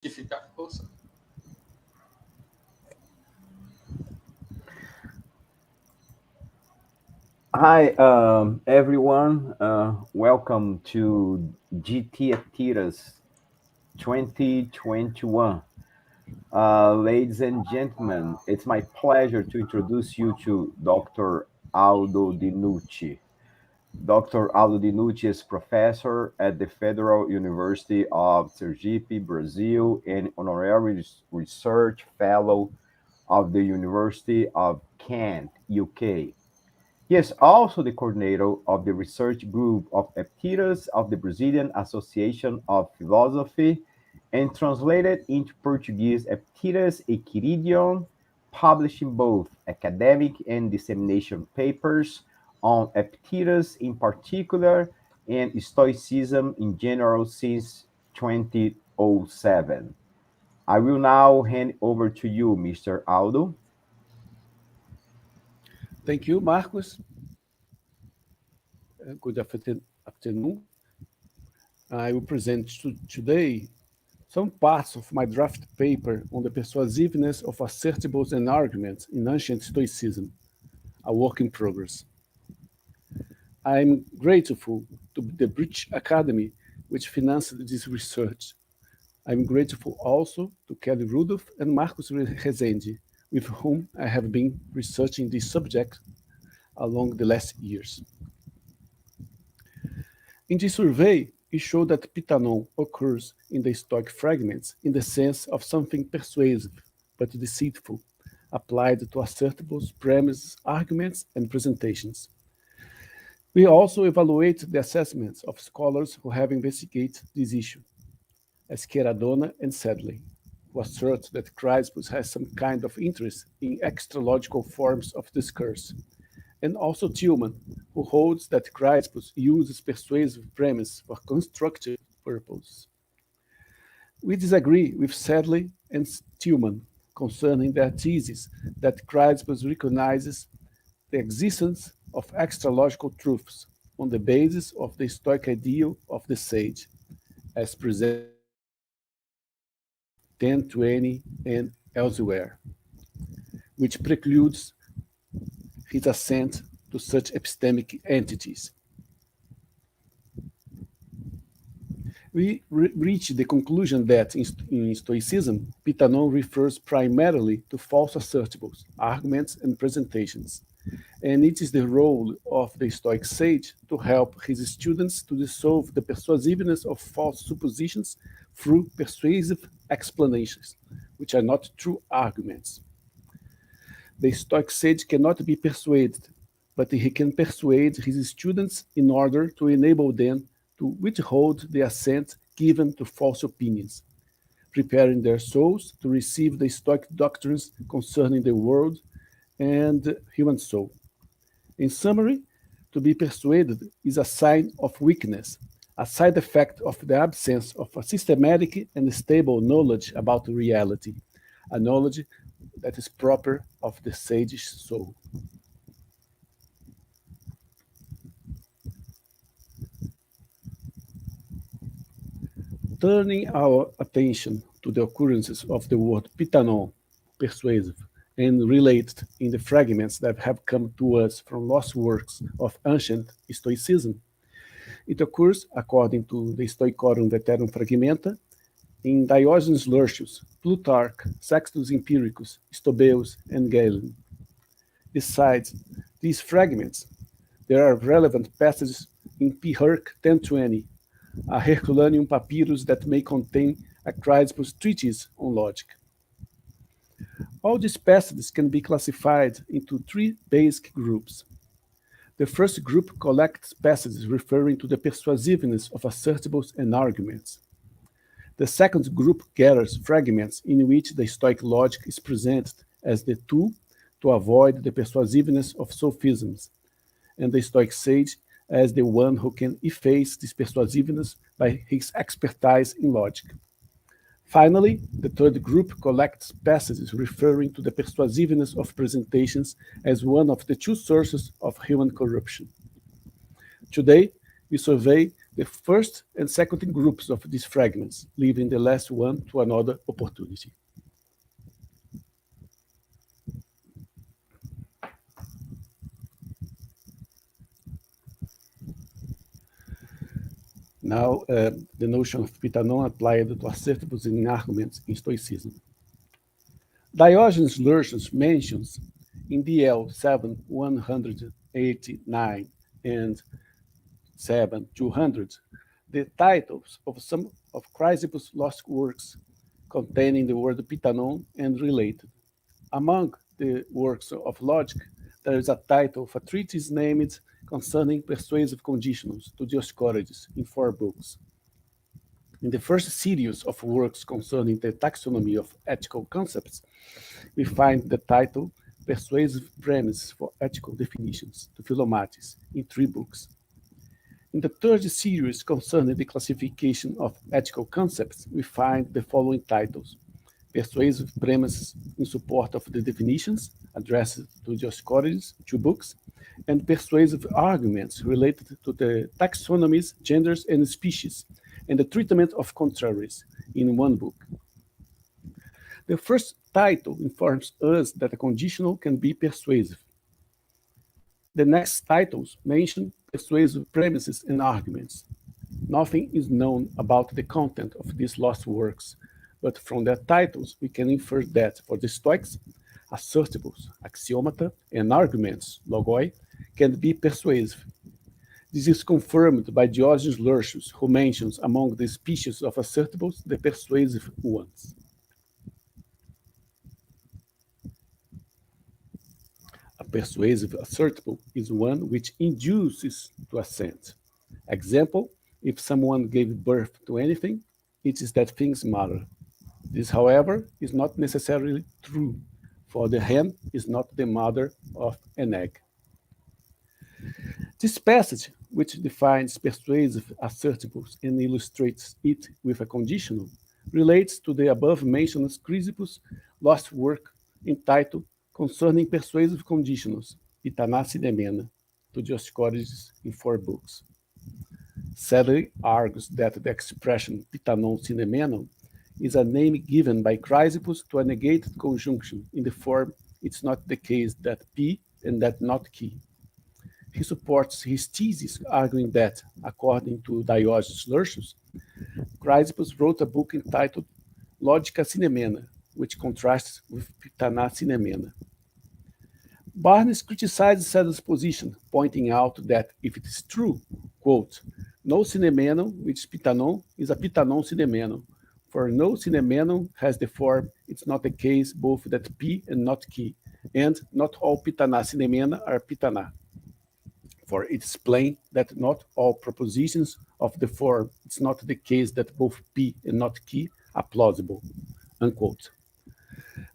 que ficar força. Hi, everyone. Welcome to GT Epictetus 2021. Ladies and gentlemen, it's my pleasure to introduce you to Dr. Aldo Dinucci. Dr. Aldo Dinucci is professor at the Federal University of Sergipe, Brazil, and honorary research fellow of the University of Kent, UK. He is also the coordinator of the research group of Epictetus of the Brazilian Association of Philosophy and translated into Portuguese Epictetus Equiridion, publishing both academic and dissemination papers on Epictetus in particular and Stoicism in general since 2007. I will now hand over to you, Mr. Aldo. Thank you, Marcos. Good afternoon. I will present today some parts of my draft paper on the persuasiveness of assertibles and arguments in Ancient Stoicism, a work in progress. I'm grateful to the British Academy, which financed this research. I'm grateful also to Kelly Rudolph and Marcos Rezende, with whom I have been researching this subject along the last years. In this survey, it showed that pitanon occurs in the Stoic fragments in the sense of something persuasive but deceitful, applied to assertibles, premises, arguments, and presentations. We also evaluate the assessments of scholars who have investigated this issue, as Keradona and Sedley, who assert that Chrysippine has some kind of interest in extra-logical forms of discourse, and also Tillman, who holds that Chrysippus uses persuasive premise for constructive purposes. We disagree with Sedley and Tillman concerning their thesis that Chrysippus recognizes the existence of extra-logical truths on the basis of the Stoic ideal of the sage, as presented 1020 and elsewhere, which precludes his assent to such epistemic entities. We reach the conclusion that in Stoicism, pitanon refers primarily to false assertibles, arguments, and presentations, and it is the role of the Stoic sage to help his students to dissolve the persuasiveness of false suppositions through persuasive explanations, which are not true arguments. The Stoic sage cannot be persuaded, but he can persuade his students in order to enable them to withhold the assent given to false opinions, preparing their souls to receive the Stoic doctrines concerning the world and human soul. In summary, to be persuaded is a sign of weakness, a side effect of the absence of a systematic and stable knowledge about reality, a knowledge that is proper of the sage's soul. Turning our attention to the occurrences of the word pitanon, persuasive, and related in the fragments that have come to us from lost works of ancient Stoicism, it occurs, according to the Stoicorum Veterum Fragmenta, in Diogenes Laertius, Plutarch, Sextus Empiricus, Stobaeus, and Galen. Besides these fragments, there are relevant passages in P. Herc 1020, a Herculaneum papyrus that may contain a Chrysippus treatise on logic. All these passages can be classified into three basic groups. The first group collects passages referring to the persuasiveness of assertibles and arguments. The second group gathers fragments in which the Stoic logic is presented as the tool to avoid the persuasiveness of sophisms, and the Stoic sage as the one who can efface this persuasiveness by his expertise in logic. Finally, the third group collects passages referring to the persuasiveness of presentations as one of the two sources of human corruption. Today, we survey the first and second groups of these fragments, leaving the last one to another opportunity. Now, the notion of pitanon applied to assertibles in arguments in Stoicism. Diogenes Laertius mentions in DL 7, 189 and 7, 200 the titles of some of Chrysippus' lost works containing the word pitanon and related. Among the works of logic, there is a title of a treatise named concerning persuasive conditionals to Dioscorides in 4 books. In the first series of works concerning the taxonomy of ethical concepts, we find the title Persuasive Premises for Ethical Definitions to Philomatis in 3 books. In the third series concerning the classification of ethical concepts, we find the following titles: Persuasive Premises in Support of the Definitions, addressed to Dioscorides, 2 books, and Persuasive Arguments related to the taxonomies, genders, and species, and the treatment of contraries, in 1 book. The first title informs us that a conditional can be persuasive. The next titles mention persuasive premises and arguments. Nothing is known about the content of these lost works, but from their titles we can infer that for the Stoics, assertibles, axiomata, and arguments, logoi, can be persuasive. This is confirmed by Diogenes Laertius, who mentions among the species of assertibles the persuasive ones. A persuasive assertible is one which induces to assent. Example, if someone gave birth to anything, it is that things matter. This, however, is not necessarily true, for the hen is not the mother of an egg. This passage, which defines persuasive assertibles and illustrates it with a conditional, relates to the above-mentioned Chrysippus' lost work entitled Concerning Persuasive Conditionals, Pitana Sinemena, to Dioscorides in 4 books. Sadly argues that the expression pitanon sinemenon is a name given by Chrysippus to a negated conjunction in the form it's not the case that P and that not Q. He supports his thesis, arguing that, according to Diogenes Laertius, Chrysippus wrote a book entitled Logica Sinemena, which contrasts with Pitana Sinemena. Barnes criticizes Sadler's position, pointing out that if it is true, quote, no sinemenon, which is pitanon, is a pitanon sinemenon, for no sinemenon has the form, it's not the case both that P and not Q, and not all pitana sinemena are pitana. For it's plain that not all propositions of the form, it's not the case that both P and not Q are plausible, unquote.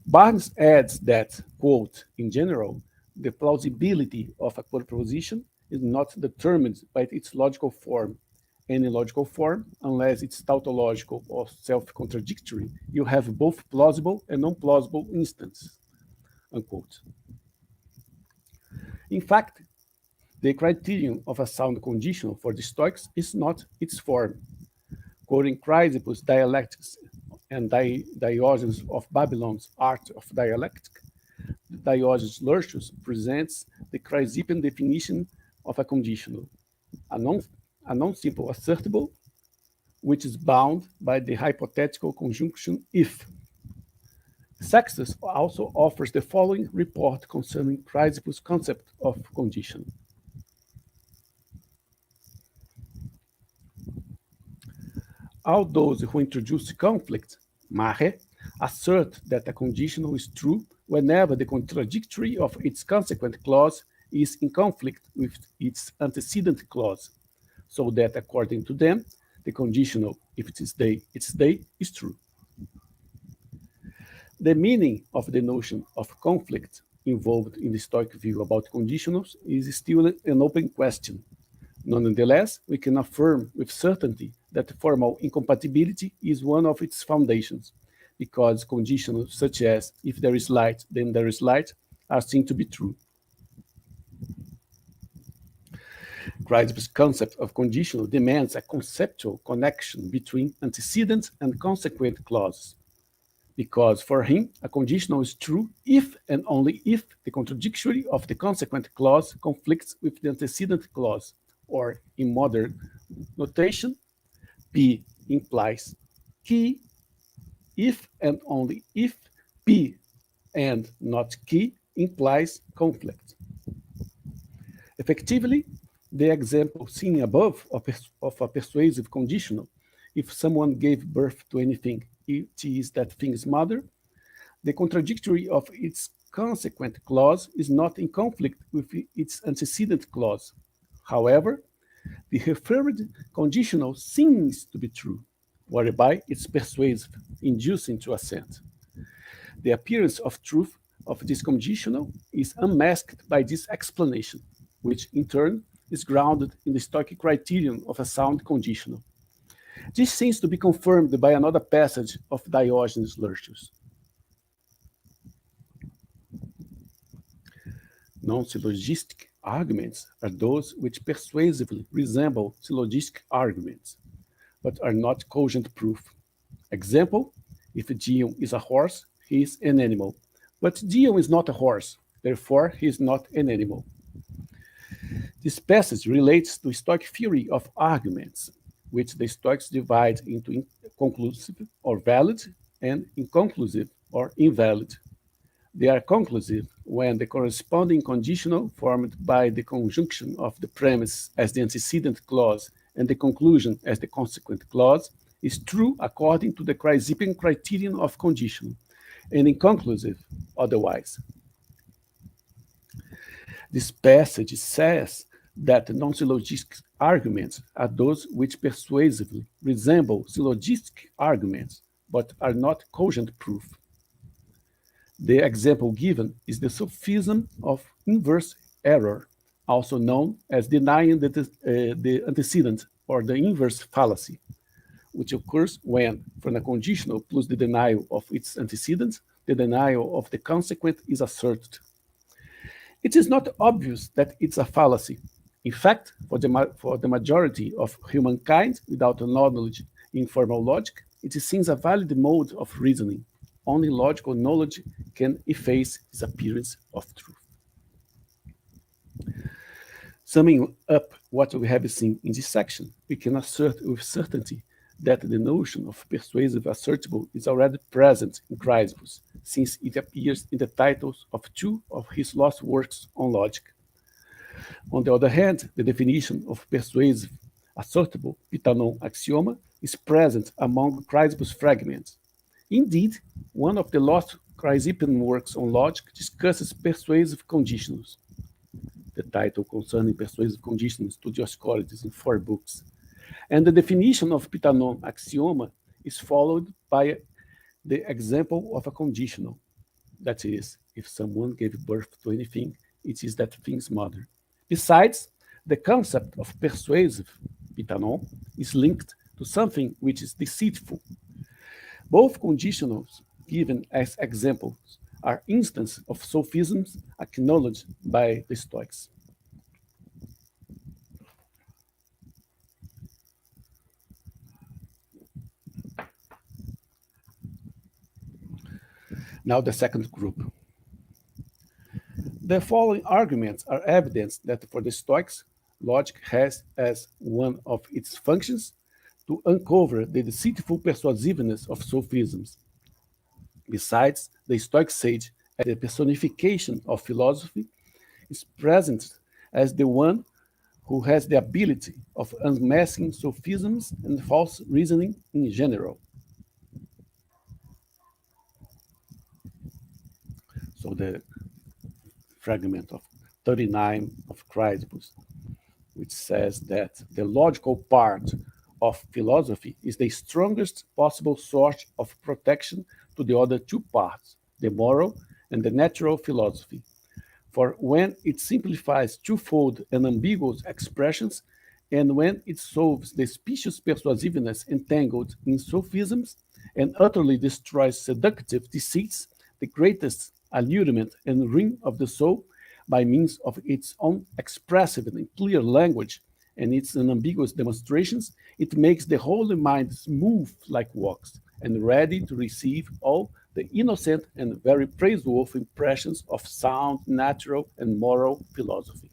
Barnes adds that, quote, in general, the plausibility of a proposition is not determined by its logical form. Any logical form, unless it's tautological or self-contradictory, you have both plausible and non-plausible instances, unquote. In fact, the criterion of a sound conditional for the Stoics is not its form. Quoting Chrysippus' Dialectics and Diogenes of Babylon's Art of Dialectic, Diogenes Laertius presents the Chrysippine definition of a conditional, a non-simple assertible, which is bound by the hypothetical conjunction if. Sextus also offers the following report concerning Chrysippus' concept of condition. All those who introduce conflict, mare, assert that a conditional is true whenever the contradictory of its consequent clause is in conflict with its antecedent clause, so that according to them, the conditional, if it is they, is true. The meaning of the notion of conflict involved in the Stoic view about conditionals is still an open question. Nonetheless, we can affirm with certainty that formal incompatibility is one of its foundations, because conditionals such as if there is light, then there is light, are seen to be true. Chrysippus' concept of conditional demands a conceptual connection between antecedent and consequent clauses, because for him a conditional is true if and only if the contradictory of the consequent clause conflicts with the antecedent clause, or in modern notation, P implies key if and only if P and not key implies conflict. Effectively, the example seen above of a persuasive conditional, if someone gave birth to anything, it is that thing's mother, the contradictory of its consequent clause is not in conflict with its antecedent clause. However, the referred conditional seems to be true, whereby it's persuasive, inducing to assent. The appearance of truth of this conditional is unmasked by this explanation, which in turn is grounded in the Stoic criterion of a sound conditional. This seems to be confirmed by another passage of Diogenes Laertius. Non-syllogistic arguments are those which persuasively resemble syllogistic arguments, but are not cogent proof. Example, if Dion is a horse, he is an animal, but Dion is not a horse, therefore he is not an animal. This passage relates to Stoic theory of arguments, which the Stoics divide into conclusive or valid and inconclusive or invalid. They are conclusive when the corresponding conditional formed by the conjunction of the premise as the antecedent clause and the conclusion as the consequent clause is true according to the Chrysippine criterion of conditional, and inconclusive otherwise. This passage says that non-syllogistic arguments are those which persuasively resemble syllogistic arguments, but are not cogent proof. The example given is the sophism of inverse error, also known as denying the antecedent or the inverse fallacy, which occurs when, from a conditional plus the denial of its antecedent, the denial of the consequent is asserted. It is not obvious that it's a fallacy. In fact, for the majority of humankind without knowledge in formal logic, it seems a valid mode of reasoning. Only logical knowledge can efface this appearance of truth. Summing up what we have seen in this section, we can assert with certainty that the notion of persuasive assertible is already present in Chrysippus, since it appears in the titles of two of his lost works on logic. On the other hand, the definition of persuasive assertible pitanon axioma is present among Chrysippus' fragments. Indeed, one of the lost Chrysippine works on logic discusses persuasive conditionals. The title concerning persuasive conditionals to Dioscorides in 4 books. And the definition of pitanon axioma is followed by the example of a conditional. That is, if someone gave birth to anything, it is that thing's mother. Besides, the concept of persuasive, pitanon, is linked to something which is deceitful. Both conditionals given as examples are instances of sophisms acknowledged by the Stoics. Now the second group. The following arguments are evidence that for the Stoics, logic has as one of its functions to uncover the deceitful persuasiveness of sophisms. Besides, the Stoic sage, as the personification of philosophy, is present as the one who has the ability of unmasking sophisms and false reasoning in general. So the fragment of 39 of Chrysippus, which says that the logical part of philosophy is the strongest possible source of protection to the other two parts, the moral and the natural philosophy. For when it simplifies twofold and ambiguous expressions, and when it solves the specious persuasiveness entangled in sophisms, and utterly destroys seductive deceits, the greatest allurement and ruin of the soul, by means of its own expressive and clear language, and its unambiguous demonstrations, it makes the holy mind smooth like wax, and ready to receive all the innocent and very praiseworthy impressions of sound, natural, and moral philosophy.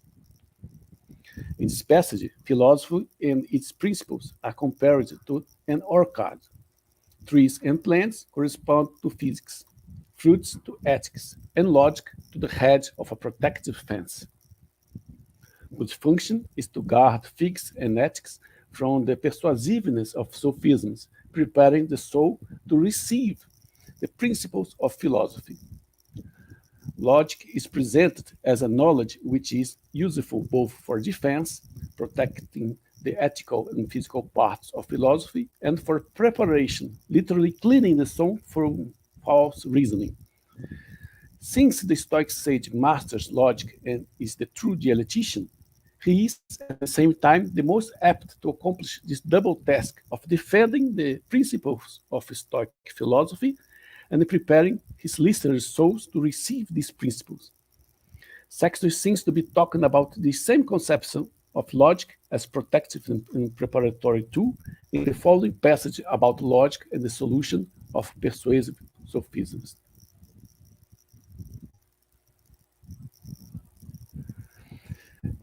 In this passage, philosophy and its principles are compared to an orchard. Trees and plants correspond to physics, fruits to ethics, and logic to the hedge of a protective fence, whose function is to guard figs and ethics from the persuasiveness of sophisms, preparing the soul to receive the principles of philosophy. Logic is presented as a knowledge which is useful both for defense, protecting the ethical and physical parts of philosophy, and for preparation, literally cleaning the soul from false reasoning. Since the Stoic sage masters logic and is the true dialectician, he is at the same time the most apt to accomplish this double task of defending the principles of Stoic philosophy and preparing his listeners' souls to receive these principles. Sextus seems to be talking about the same conception of logic as protective and preparatory tool in the following passage about logic and the solution of persuasive sophisms.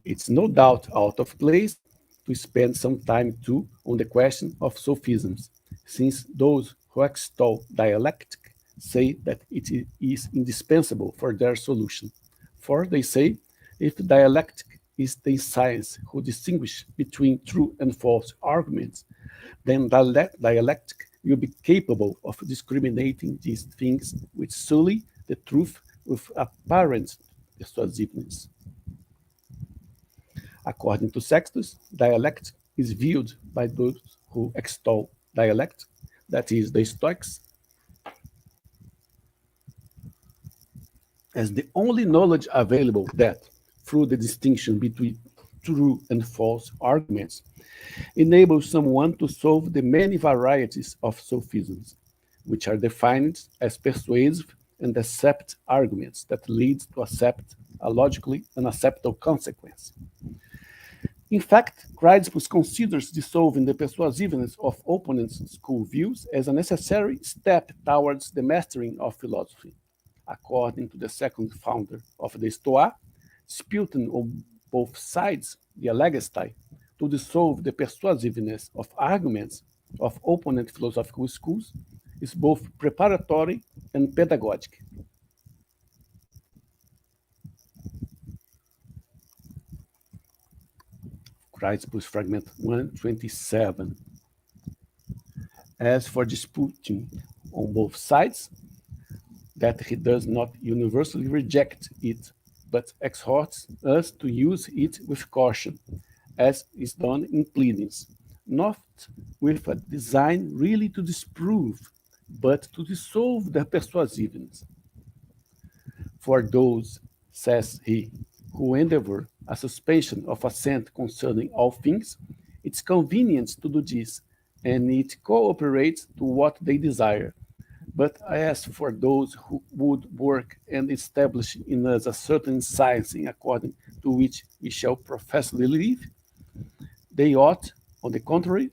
It's no doubt out of place to spend some time too on the question of sophisms, since those who extol dialectic say that it is indispensable for their solution. For they say, if dialectic is the science who distinguish between true and false arguments, then dialectic will be capable of discriminating these things which sully the truth with apparent persuasiveness. According to Sextus, dialect is viewed by those who extol dialect, that is, the Stoics, as the only knowledge available that, through the distinction between true and false arguments, enables someone to solve the many varieties of sophisms, which are defined as persuasive and accept arguments that lead to accept a logically unacceptable consequence. In fact, Chrysippus considers dissolving the persuasiveness of opponents' school views as a necessary step towards the mastering of philosophy. According to the second founder of the Stoa, disputing on both sides, the Allegestai, to dissolve the persuasiveness of arguments of opponent philosophical schools is both preparatory and pedagogic. Chrysippus fragment 127. As for disputing on both sides, that he does not universally reject it, but exhorts us to use it with caution, as is done in pleadings, not with a design really to disprove, but to dissolve their persuasiveness. For those, says he, who endeavor a suspension of assent concerning all things, it's convenient to do this, and it cooperates to what they desire. But as for those who would work and establish in us a certain science in according to which we shall professedly live, they ought, on the contrary,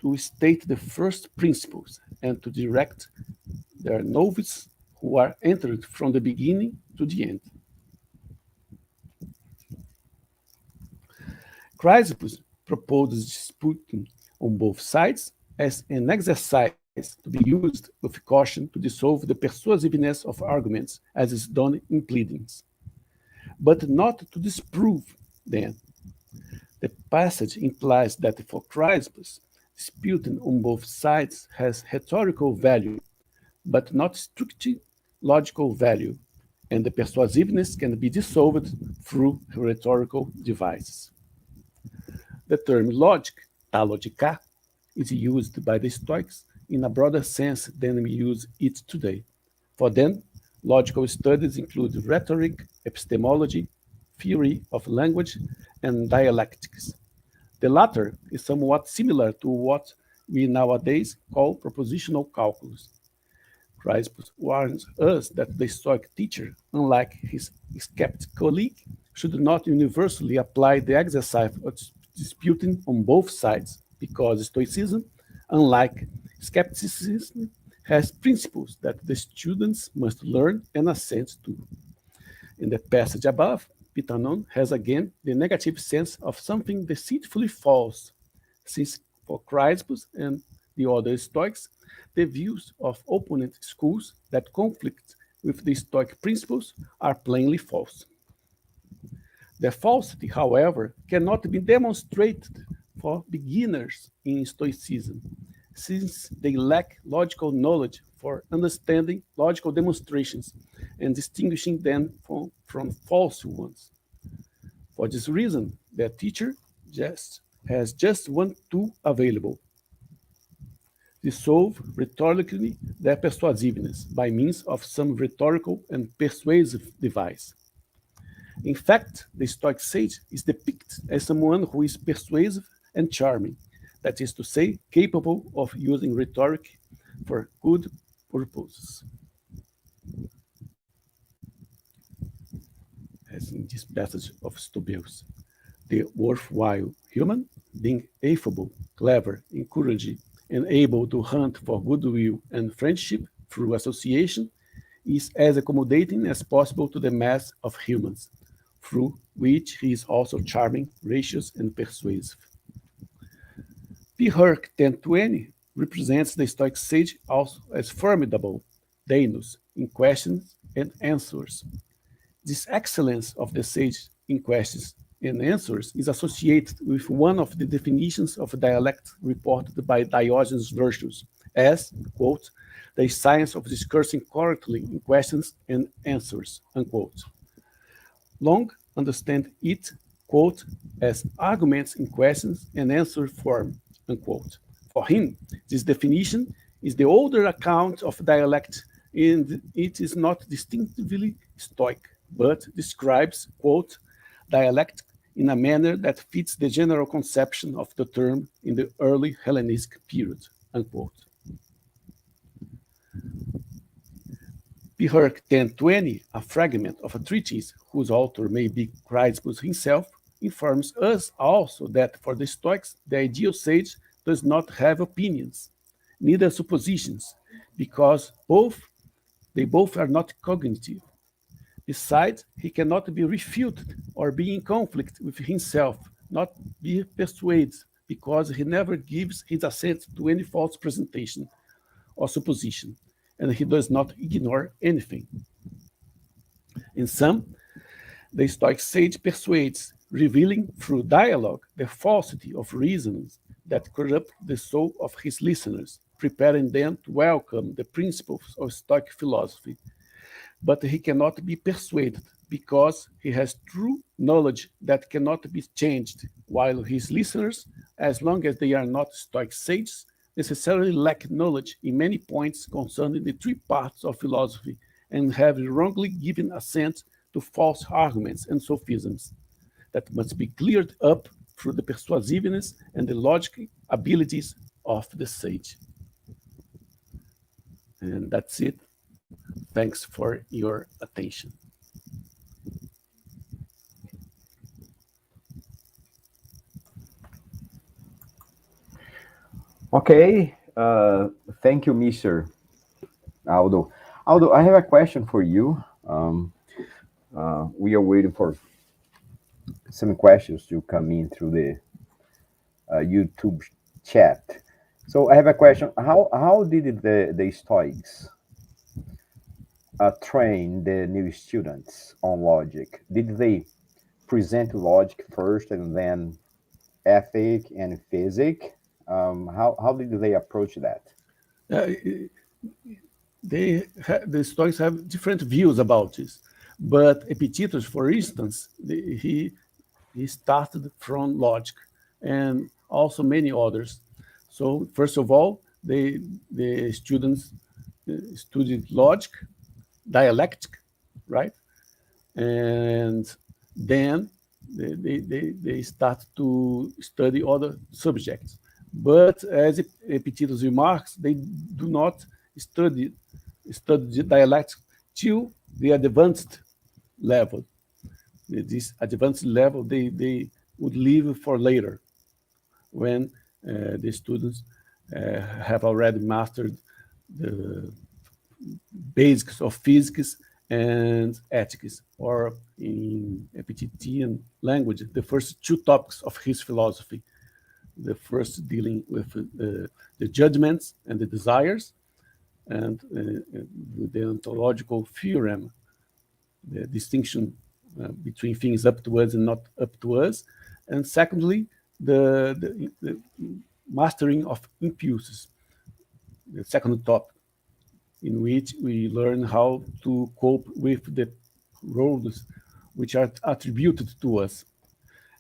to state the first principles and to direct their novices who are entered from the beginning to the end. Chrysippus proposes disputing on both sides as an exercise to be used with caution to dissolve the persuasiveness of arguments, as is done in pleadings, but not to disprove them. The passage implies that for Chrysippus, disputing on both sides has rhetorical value, but not strictly logical value, and the persuasiveness can be dissolved through rhetorical devices. The term logic, ta logica, is used by the Stoics in a broader sense than we use it today. For them, logical studies include rhetoric, epistemology, theory of language, and dialectics. The latter is somewhat similar to what we nowadays call propositional calculus. Chrysippus warns us that the Stoic teacher, unlike his skeptic colleague, should not universally apply the exercise disputing on both sides, because Stoicism, unlike skepticism, has principles that the students must learn and assent to. In the passage above, Pitanon has again the negative sense of something deceitfully false, since for Chrysippus and the other Stoics, the views of opponent schools that conflict with the Stoic principles are plainly false. The falsity, however, cannot be demonstrated for beginners in Stoicism, since they lack logical knowledge for understanding logical demonstrations and distinguishing them from false ones. For this reason, the teacher has just one tool available: dissolve rhetorically their persuasiveness by means of some rhetorical and persuasive device. In fact, the Stoic sage is depicted as someone who is persuasive and charming, that is to say, capable of using rhetoric for good purposes. As in this passage of Stobeus, the worthwhile human, being affable, clever, encouraging, and able to hunt for goodwill and friendship through association, is as accommodating as possible to the mass of humans, through which he is also charming, gracious, and persuasive. P. Herc 1020 represents the Stoic sage also as formidable, Dainus, in questions and answers. This excellence of the sage in questions and answers is associated with one of the definitions of dialect reported by Diogenes Virtuous as, quote, the science of discoursing correctly in questions and answers, unquote. Long understand it, quote, as arguments in questions and answer form, unquote. For him, this definition is the older account of dialect, and it is not distinctively Stoic, but describes, quote, dialect in a manner that fits the general conception of the term in the early Hellenistic period, unquote. P. Herc 1020, a fragment of a treatise whose author may be Chrysippus himself, informs us also that for the Stoics, the ideal sage does not have opinions, neither suppositions, because they both are not cognitive. Besides, he cannot be refuted or be in conflict with himself, not be persuaded, because he never gives his assent to any false presentation or supposition, and he does not ignore anything. In sum, the Stoic sage persuades, revealing through dialogue the falsity of reasonings that corrupt the soul of his listeners, preparing them to welcome the principles of Stoic philosophy. But he cannot be persuaded because he has true knowledge that cannot be changed, while his listeners, as long as they are not Stoic sages, necessarily lack knowledge in many points concerning the three parts of philosophy and have wrongly given assent to false arguments and sophisms that must be cleared up through the persuasiveness and the logical abilities of the sage. And that's it. Thanks for your attention. Okay, thank you, Mr. Aldo. Aldo, I have a question for you. We are waiting for some questions to come in through the YouTube chat. So I have a question. How did the Stoics train the new students on logic? Did they present logic first and then ethic and physics? How did they approach that? Uh, the Stoics have different views about this, but Epictetus, for instance, he started from logic, and also many others. So first of all, the students studied logic, dialectic, right, and then they start to study other subjects. But as Epictetus remarks, they do not study dialectics till the advanced level. This advanced level, they would leave for later, when the students have already mastered the basics of physics and ethics, or in Epictetan language, the first two topics of his philosophy. The first dealing with the judgments and the desires, and with the ontological theorem, the distinction between things up to us and not up to us. And secondly, the mastering of impulses, the second topic, in which we learn how to cope with the roles which are attributed to us.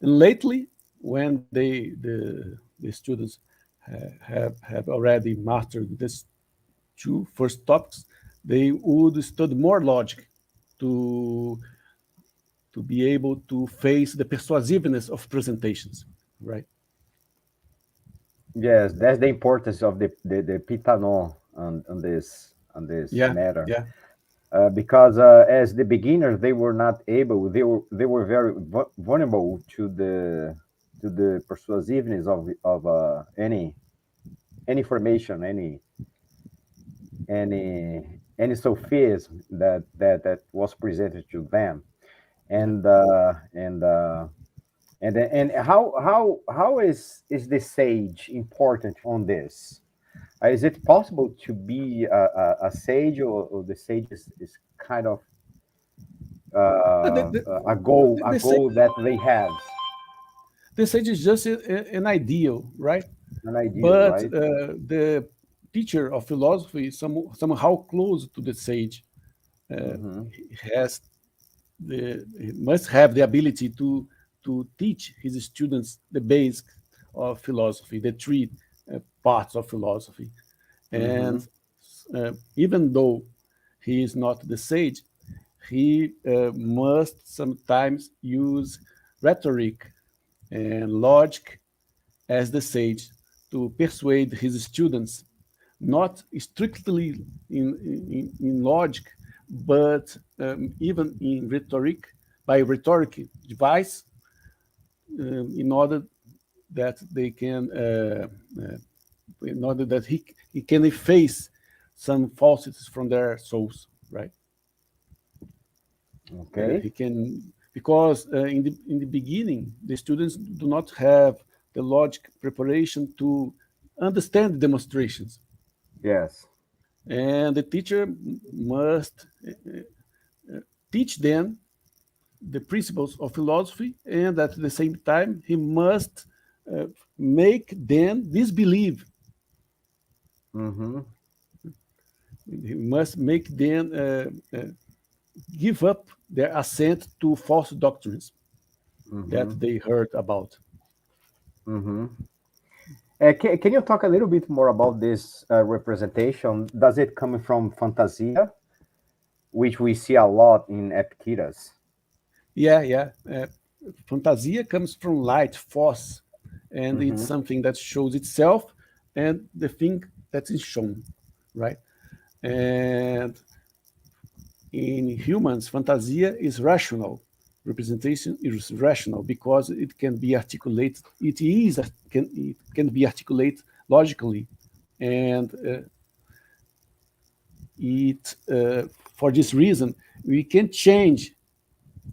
And lately, when the students have already mastered these two first topics, they would study more logic to to be able to face the persuasiveness of presentations, right? Yes, that's the importance of the pitano on this Yeah, matter. yeah, Because as the beginners, they were not able. They were very vulnerable to the persuasiveness of any formation, any sophism that was presented to them, yeah. and and how is the sage important on this? Is it possible to be a sage, or the sage is kind of The, uh, the, a the, sage, goal that they have, the sage is just an ideal, right? an ideal, But right? the teacher of philosophy, somehow close to the sage, Hmm. has he must have the ability to teach his students the basics of philosophy, the three parts of philosophy. And Hmm. even though he is not the sage, he must sometimes use rhetoric and logic as the sage to persuade his students, not strictly in logic, but even in rhetoric, by rhetoric device, in order that they can, in order that he can efface some falsities from their souls, right? Okay. He can, because in the beginning the students do not have the logic preparation to understand the demonstrations, Yes. and the teacher must teach them the principles of philosophy, and at the same time he must uh, make them disbelieve. Hmm. He must make them give up their assent to false doctrines that Hmm. they heard about. Hmm. Can you talk a little bit more about this representation? Does it come from fantasia, which we see a lot in Epictetus? Yeah, yeah. Fantasia comes from light, force, and it's Hmm. something that shows itself and the thing that is shown, right? And in humans, fantasia is rational. Representation is rational because it can be articulated. It can be articulated logically, and it for this reason we can change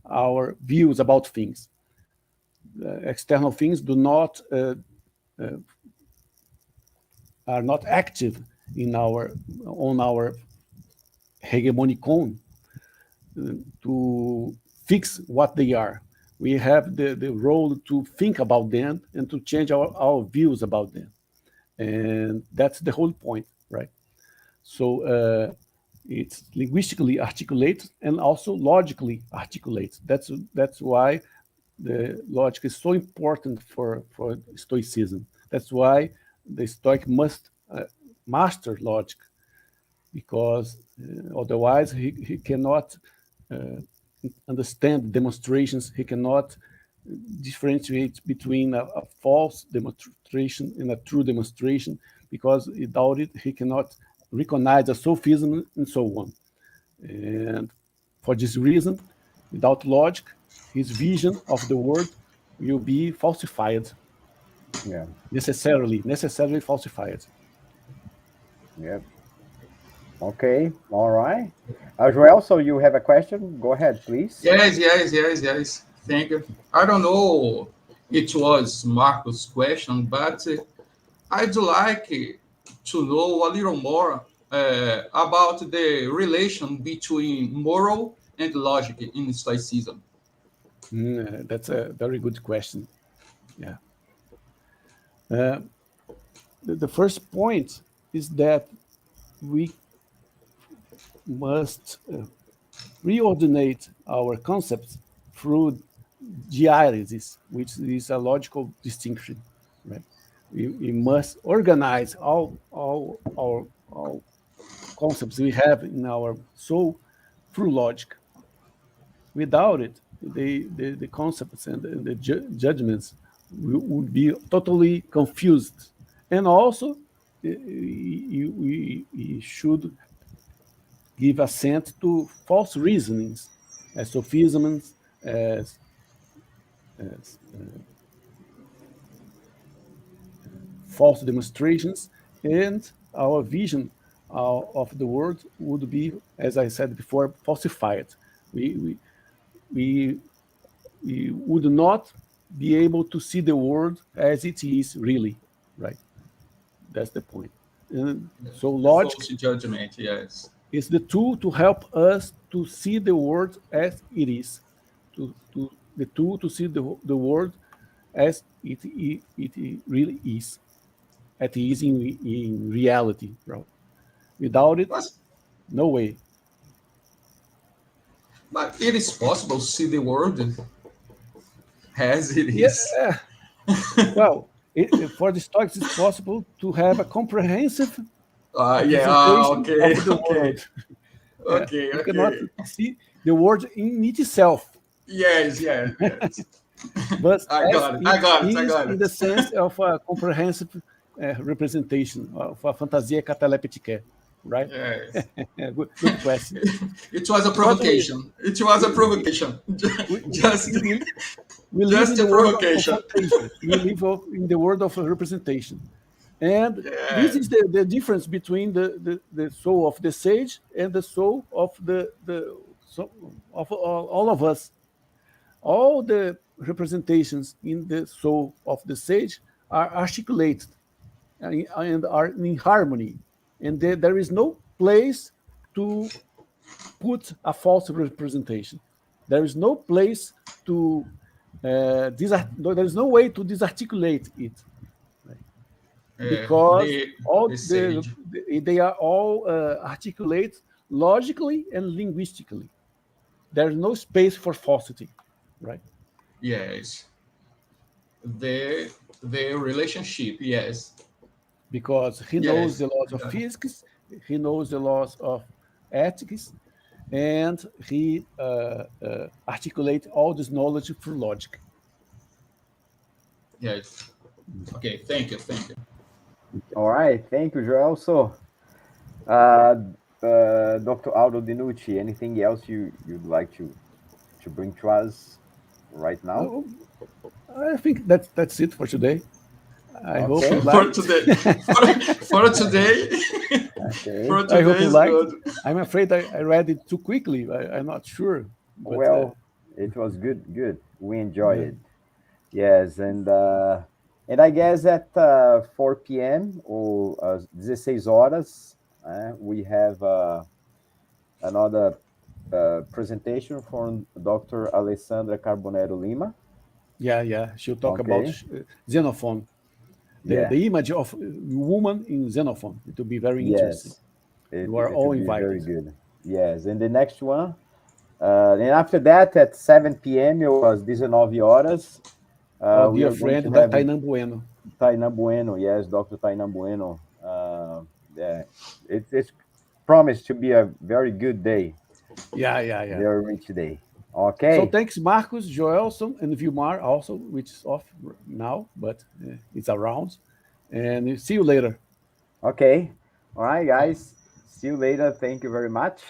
our views about things. External things do not are not active in our on our hegemonic cone to fix what they are. We have the role to think about them and to change our views about them. And that's the whole point, right? So it's linguistically articulate and also logically articulate. That's why the logic is so important for Stoicism. That's why the Stoic must master logic, because otherwise he cannot uh, understand demonstrations. He cannot differentiate between a false demonstration and a true demonstration, because without it he cannot recognize a sophism and so on. And for this reason, without logic, his vision of the world will be falsified, Yeah. necessarily falsified. Yep. Okay. All right. Joel, so you have a question? Go ahead, please. Yes. Thank you. I don't know it was Marco's question, but I'd like to know a little more about the relation between moral and logic in Stoicism. That's a very good question. Yeah. Uh, the first point is that we must reordinate our concepts through diaresis, which is a logical distinction, right? We must organize all concepts we have in our soul through logic. Without it, the concepts and the judgments would be totally confused. And also, we should give assent to false reasonings, as sophisms, as false demonstrations, and our vision of the world would be, as I said before, falsified. We, we, we, we would not be able to see the world as it is really, right? That's the point. And so logic False judgment, yes. is the tool to help us to see the world as it is, the tool to see the world as it really is, as it is in reality, bro. Without it, But, no way. but it is possible to see the world as it is. Yeah. Well, for the Stoics, it's possible to have a comprehensive representation Okay, of the okay, world. You cannot okay. see the world in itself, Yes. but I as got it. I it got it. I is got in the it. sense of a comprehensive representation of a fantasia cataleptique, right? Yes. Good question. It was a But provocation. It was a we, provocation. we, Just, we live in just a the world of provocation. fantasia. We live in the world of representation. And this Yeah. is the difference between the soul of the sage and the soul of all of us. All the representations in the soul of the sage are articulated and are in harmony. And there is no place to put a false representation. There is no place to there is no way to disarticulate it, right? Because The all the sage. they are all articulate logically and linguistically. There is no space for falsity, right? Yes. The the relationship. Yes. Because he knows Yes. the laws I of got it. physics, he knows the laws of ethics, and he articulates all this knowledge through logic. Yes. Okay. Thank you. Thank you. All right. Thank you, Joel. So, uh, Dr. Aldo Dinucci, anything else you'd like to bring to us right now? Oh, I think that's it for today. I hope you Okay. For liked. today. For today. Okay. For I today hope you is liked. good. I'm afraid I read it too quickly. I'm not sure, but Well, it was good. Good. We enjoy yeah, it. Yes, and I guess at 4 p.m. or 16 horas, we have another presentation from Dr. Alessandra Carbonero Lima. yeah. She'll talk about Okay. Xenophon, Yeah. the image of woman in Xenophon. It will be very interesting. Yes. You are It all will be very invited. good. Yes. And the next one, and after that, at 7 p.m., it was 19 horas. Our We dear are going friend to have Tainan Bueno. Tainan Bueno. Yes, Dr. Tainan Bueno. Yeah, it's promised to be a very good day, Yeah. very rich day. So Okay. thanks, Marcos, Joelson, and Vilmar also, which is off now, but it's around. And see you later. Okay. All right, guys. See you later. Thank you very much.